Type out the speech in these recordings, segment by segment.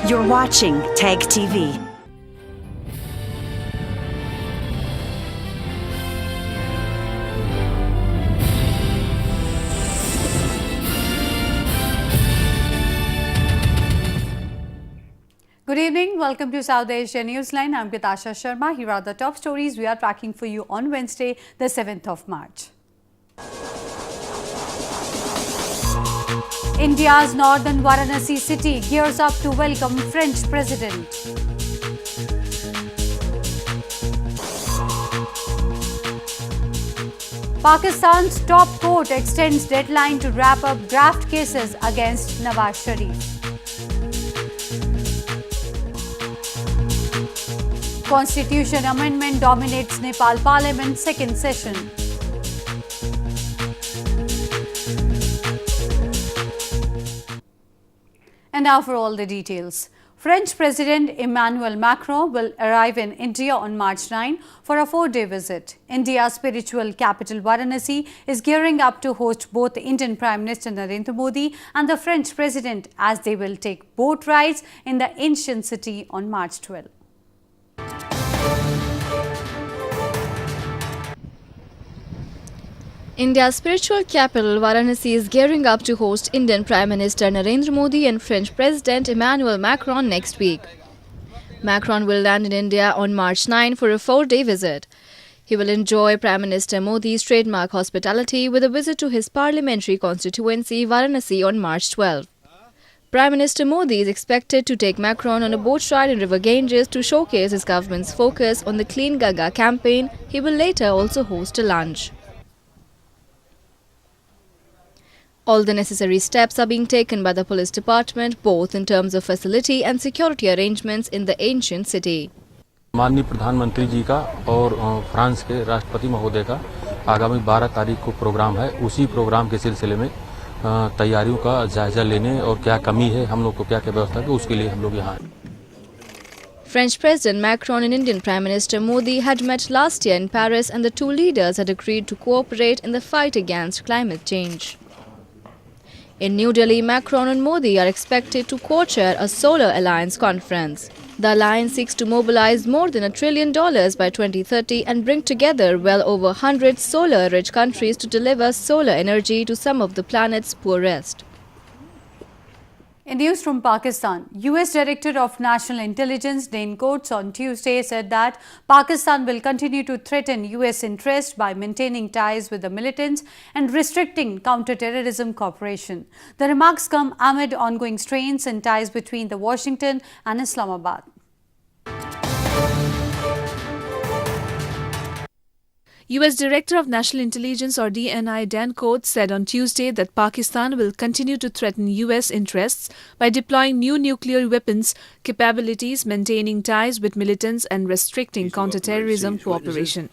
You're watching TAG TV. Good evening. Welcome to South Asia Newsline. I'm Katasha Sharma. Here are the top stories we are tracking for you on Wednesday, the 7th of March. India's northern Varanasi city gears up to welcome French president. Pakistan's top court extends deadline to wrap up graft cases against Nawaz Sharif. Constitution amendment dominates Nepal Parliament second session. And now for all the details. French President Emmanuel Macron will arrive in India on March 9 for a 4-day visit. India's spiritual capital Varanasi is gearing up to host both the Indian Prime Minister Narendra Modi and the French President as they will take boat rides in the ancient city on March 12. India's spiritual capital Varanasi is gearing up to host Indian Prime Minister Narendra Modi and French President Emmanuel Macron next week. Macron will land in India on March 9 for a 4-day visit. He will enjoy Prime Minister Modi's trademark hospitality with a visit to his parliamentary constituency Varanasi on March 12. Prime Minister Modi is expected to take Macron on a boat ride in River Ganges to showcase his government's focus on the Clean Ganga campaign. He will later also host a lunch. All the necessary steps are being taken by the police department, both in terms of facility and security arrangements in the ancient city. माननीय प्रधानमंत्री जी का और France के राष्ट्रपति महोदय का आगामी 12 तारीख को प्रोग्राम है। उसी प्रोग्राम के सिलसिले में तैयारियों का जायजा लेने और क्या कमी है, हम लोग को क्या क्या व्यवस्था है, उसके लिए हम लोग यहाँ हैं। French President Macron and Indian Prime Minister Modi had met last year in Paris, and the two leaders had agreed to cooperate in the fight against climate change. In New Delhi, Macron and Modi are expected to co-chair a Solar Alliance conference. The alliance seeks to mobilize more than $1 trillion by 2030 and bring together well over 100 solar-rich countries to deliver solar energy to some of the planet's poorest. In news from Pakistan, US Director of National Intelligence Dane Coates on Tuesday said that Pakistan will continue to threaten US interests by maintaining ties with the militants and restricting counter-terrorism cooperation. The remarks come amid ongoing strains in ties between the Washington and Islamabad. U.S. Director of National Intelligence or DNI Dan Coates said on Tuesday that Pakistan will continue to threaten U.S. interests by deploying new nuclear weapons capabilities, maintaining ties with militants and restricting counterterrorism cooperation.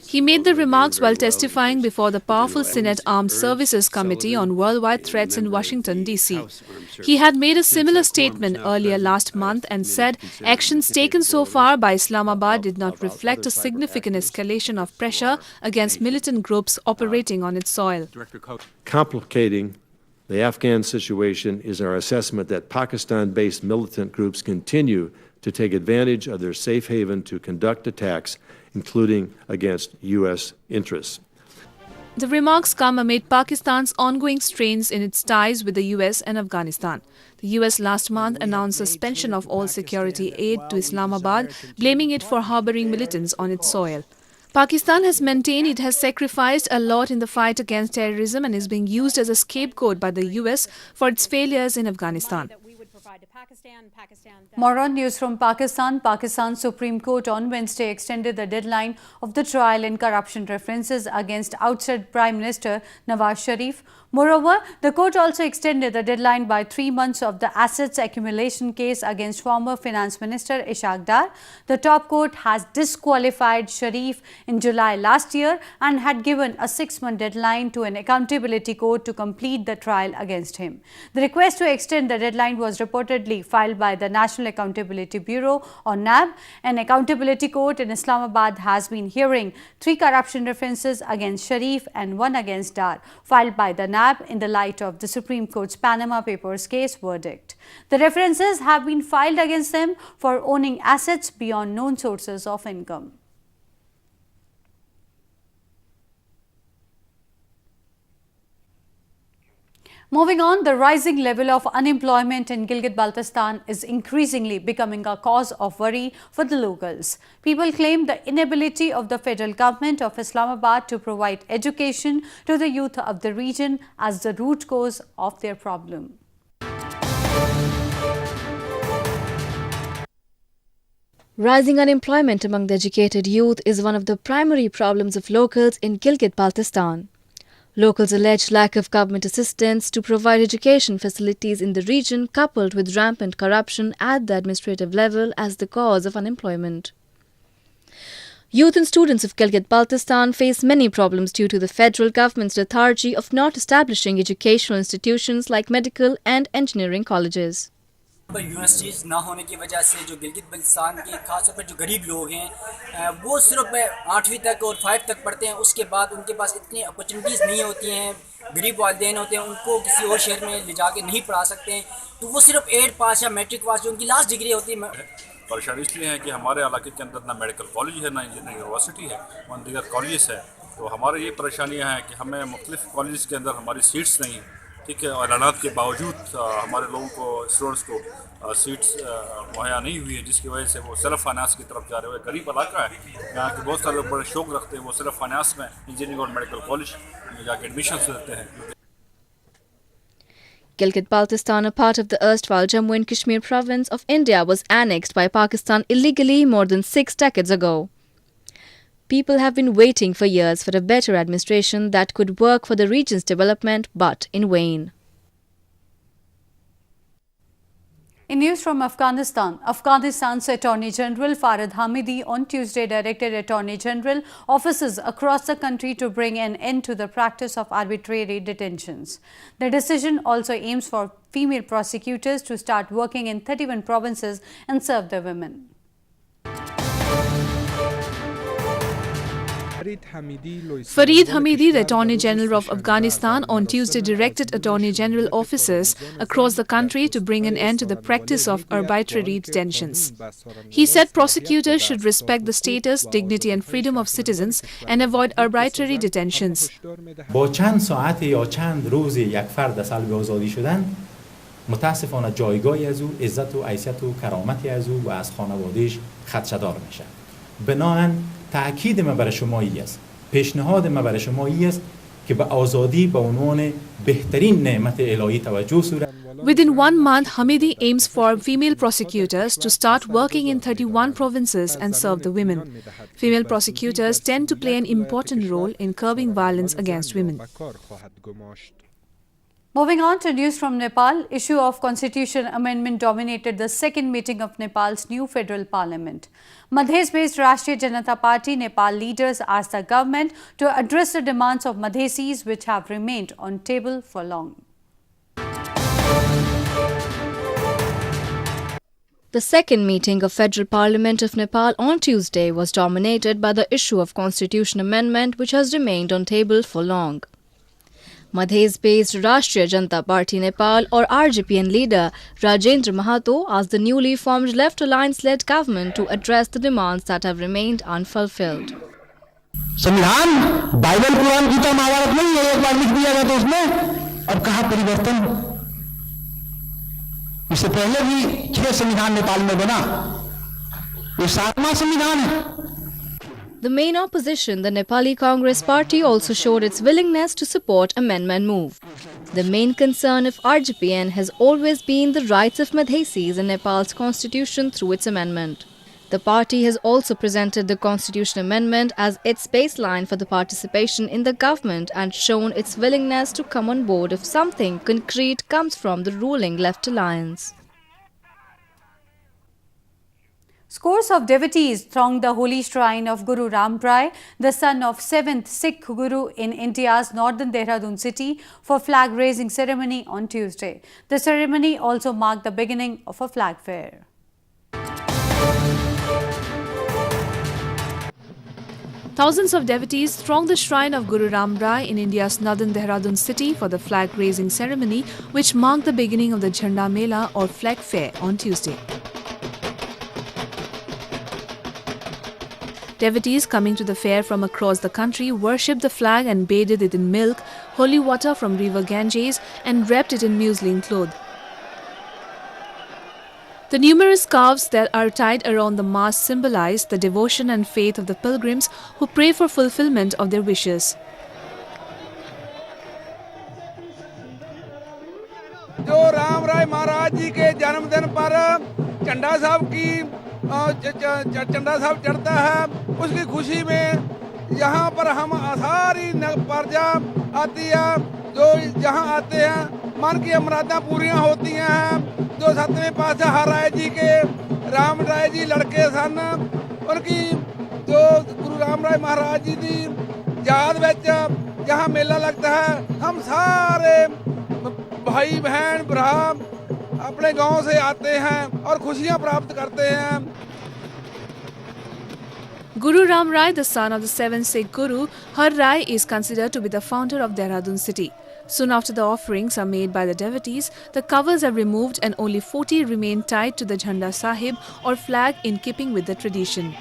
He made the remarks while testifying before the powerful Senate Armed Services Committee on Worldwide Threats in Washington, D.C. He had made a similar statement earlier last month and said actions taken so far by Islamabad did not reflect a significant escalation of pressure against militant groups operating on its soil. Complicating the Afghan situation is our assessment that Pakistan-based militant groups continue to take advantage of their safe haven to conduct attacks, including against U.S. interests. The remarks come amid Pakistan's ongoing strains in its ties with the U.S. and Afghanistan. The U.S. last month announced suspension of all security aid to Islamabad, blaming it for harboring militants on its soil. Pakistan has maintained it has sacrificed a lot in the fight against terrorism and is being used as a scapegoat by the U.S. for its failures in Afghanistan. More on news from Pakistan. Pakistan's Supreme Court on Wednesday extended the deadline of the trial in corruption references against ousted Prime Minister Nawaz Sharif. Moreover, the court also extended the deadline by 3 months of the assets accumulation case against former Finance Minister Ishaq Dar. The top court has disqualified Sharif in July last year and had given a 6-month deadline to an accountability court to complete the trial against him. The request to extend the deadline was reported purportedly filed by the National Accountability Bureau or NAB. An accountability court in Islamabad has been hearing 3 corruption references against Sharif and 1 against Dar, filed by the NAB in the light of the Supreme Court's Panama Papers case verdict. The references have been filed against them for owning assets beyond known sources of income. Moving on, the rising level of unemployment in Gilgit-Baltistan is increasingly becoming a cause of worry for the locals. People claim the inability of the federal government of Islamabad to provide education to the youth of the region as the root cause of their problem. Rising unemployment among the educated youth is one of the primary problems of locals in Gilgit-Baltistan. Locals allege lack of government assistance to provide education facilities in the region, coupled with rampant corruption at the administrative level as the cause of unemployment. Youth and students of Gilgit-Baltistan face many problems due to the federal government's lethargy of not establishing educational institutions like medical and engineering colleges. Universities ना होने की वजह से जो गिलगित बल्तिस्तान के खासतौर पर जो गरीब लोग हैं वो सिर्फ 8वीं तक और 5 तक पढ़ते हैं। उसके बाद उनके पास इतनी अपॉर्चुनिटीज़ नहीं होती हैं, गरीब वालिदैन होते हैं, उनको किसी और शहर में ले जाके नहीं पढ़ा सकते हैं, तो वो सिर्फ 8 पास या मैट्रिक पास जो उनकी लास्ट डिग्री होती है। परेशानी इसलिए है कि हमारे इलाके के अंदर ना मेडिकल कॉलेज है, ना इंजीनियरिंग यूनिवर्सिटी है, ना दीगर कॉलेज है। तो हमारे ये परेशानियाँ हैं कि हमें मुख्तलिफ कॉलेज के अंदर हमारी सीट्स नहीं, ठीक है, और हालात के बावजूद हमारे लोगों को, स्टूडेंट्स को सीट्स मुहैया नहीं हुई है, जिसकी वजह से वो सेल्फ फाइनेंस की तरफ जा रहे हैं। गरीब इलाका है, यहाँ के बहुत सारे लोग बड़े शौक रखते हैं, वो सेल्फ फाइनेंस में इंजीनियरिंग और मेडिकल कॉलेज में जाके एडमिशन लेते हैं। Gilgit-Baltistan, a part of the erstwhile Jammu and Kashmir province of India, was annexed by Pakistan illegally more than 6 decades ago. People have been waiting for years for a better administration that could work for the region's development, but in vain. In news from Afghanistan, Afghanistan's Attorney General Farid Hamidi on Tuesday directed Attorney General offices across the country to bring an end to the practice of arbitrary detentions. The decision also aims for female prosecutors to start working in 31 provinces and serve the women. Farid Hamidi, the Attorney General of Afghanistan, on Tuesday directed Attorney General offices across the country to bring an end to the practice of arbitrary detentions. He said prosecutors should respect the status, dignity and freedom of citizens and avoid arbitrary detentions. با چند ساعت یا چند روز یک فرد سلب آزادی شدن متاسفانه جایگاهی از او، عزت و حیثیت و کرامتی از او و از خانواده‌اش خدشه‌دار میشه. بنابراین تأکید من برای شما این است، پیشنهاد من برای شما این است که به آزادی به عنوان بهترین نعمت الهی توجه صورت. Within 1 month, Hamidi aims for female prosecutors to start working in 31 provinces and serve the women. Female prosecutors tend to play an important role in curbing violence against women. Moving on to news from Nepal, issue of constitution amendment dominated the second meeting of Nepal's new federal parliament. Madhes-based Rashtriya Janata Party Nepal leaders asked the government to address the demands of Madhesis which have remained on table for long. The second meeting of Federal Parliament of Nepal on Tuesday was dominated by the issue of constitution amendment which has remained on table for long. Madhes-based Rashtriya Janata Party Nepal or RJPN leader Rajendra Mahato asked the newly formed Left Alliance-led government to address the demands that have remained unfulfilled. संविधान Bible Quran Gita Mahabharat नहीं है, एक बार लिख दिया गया तो उसमें अब कहाँ परिवर्तन। इससे पहले भी 6 संविधान नेपाल में बना, ये 7वां संविधान है। The main opposition, the Nepali Congress Party, also showed its willingness to support amendment move. The main concern of RJPN has always been the rights of Madhesis in Nepal's constitution through its amendment. The party has also presented the constitution amendment as its baseline for the participation in the government and shown its willingness to come on board if something concrete comes from the ruling Left Alliance. Scores of devotees thronged the holy shrine of Guru Ram Rai, the son of 7th Sikh Guru in India's northern Dehradun city, for flag-raising ceremony on Tuesday. The ceremony also marked the beginning of a flag fair. Thousands of devotees thronged the shrine of Guru Ram Rai in India's northern Dehradun city for the flag-raising ceremony, which marked the beginning of the Jhanda Mela or flag fair on Tuesday. Devotees coming to the fair from across the country worshipped the flag and bathed it in milk, holy water from river Ganges, and wrapped it in muslin cloth. The numerous scarves that are tied around the mast symbolize the devotion and faith of the pilgrims who pray for fulfillment of their wishes. जो राम राय महाराज जी के जन्मदिन पर झंडा साहब की झंडा साहब चढ़ता है, उसकी खुशी में यहाँ पर हम सारी प्रजा आती है, जो जहाँ आते हैं मन की मुरादें पूरियाँ होती हैं। जो 7वें पातशाह राय जी के राम राय जी लड़के सन, उनकी जो गुरु राम राय महाराज जी की याद विच जहाँ मेला लगता है, हम सारे भाई बहन भरा अपने गांव से आते हैं और खुशियां प्राप्त करते हैं। Guru Ram Rai, the son of the 7th Sikh Guru, Har Rai is considered to be the founder of Dehradun city. Soon after the offerings are made by the devotees, the covers are removed and only 40 remain tied to the Jhanda Sahib or flag in keeping with the tradition.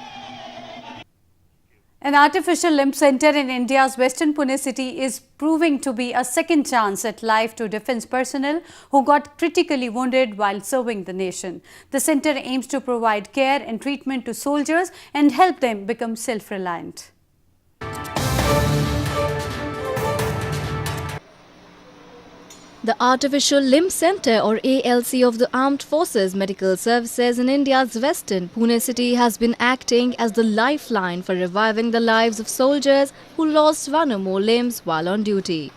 An artificial limb center in India's western Pune city is proving to be a second chance at life to defence personnel who got critically wounded while serving the nation. The center aims to provide care and treatment to soldiers and help them become self-reliant. The Artificial Limb Centre or ALC of the Armed Forces Medical Services in India's western Pune city has been acting as the lifeline for reviving the lives of soldiers who lost one or more limbs while on duty.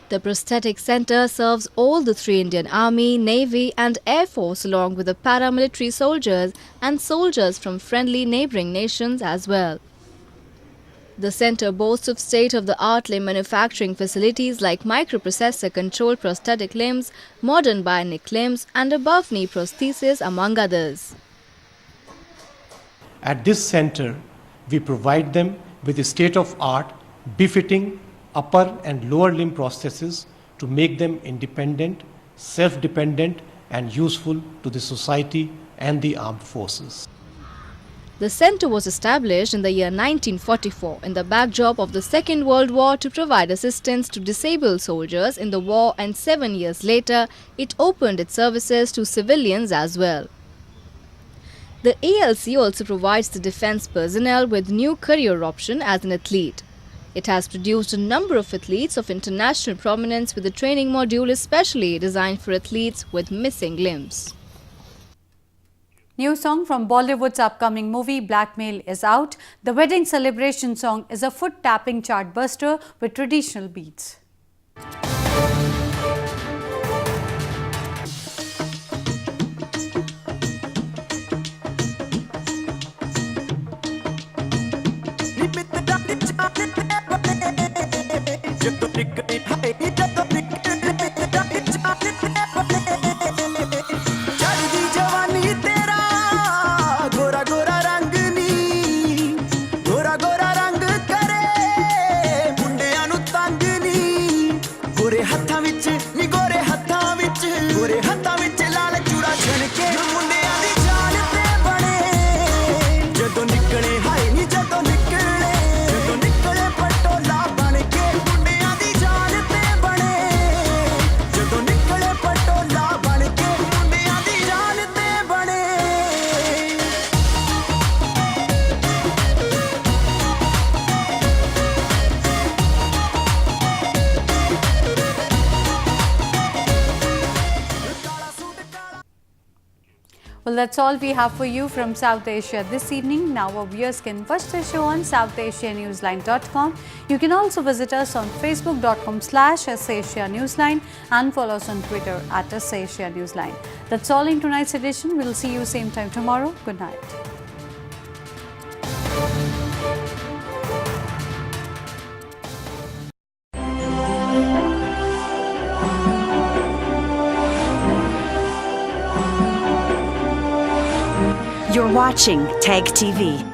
The prosthetic centre serves all the 3 Indian Army, Navy and Air Force along with the paramilitary soldiers and soldiers from friendly neighbouring nations as well. The centre boasts of state-of-the-art limb manufacturing facilities like microprocessor-controlled prosthetic limbs, modern bionic limbs and above-knee prosthesis among others. At this centre, we provide them with state-of-art, befitting upper and lower limb prostheses to make them independent, self-dependent and useful to the society and the armed forces. The centre was established in the year 1944 in the backdrop of the Second World War to provide assistance to disabled soldiers in the war, and 7 years later it opened its services to civilians as well. The ALC also provides the defence personnel with new career option as an athlete. It has produced a number of athletes of international prominence with a training module especially designed for athletes with missing limbs. New song from Bollywood's upcoming movie Blackmail is out. The wedding celebration song is a foot-tapping chart buster with traditional beats. ਹੱਥਾਂ ਵਿੱਚ Well, that's all we have for you from South Asia this evening. Now our viewers can watch the show on SouthAsiaNewsline.com. You can also visit us on Facebook.com/SAsiaNewsline and follow us on Twitter @SAsiaNewsline. That's all in tonight's edition. We'll see you same time tomorrow. Good night. You're watching TAG TV.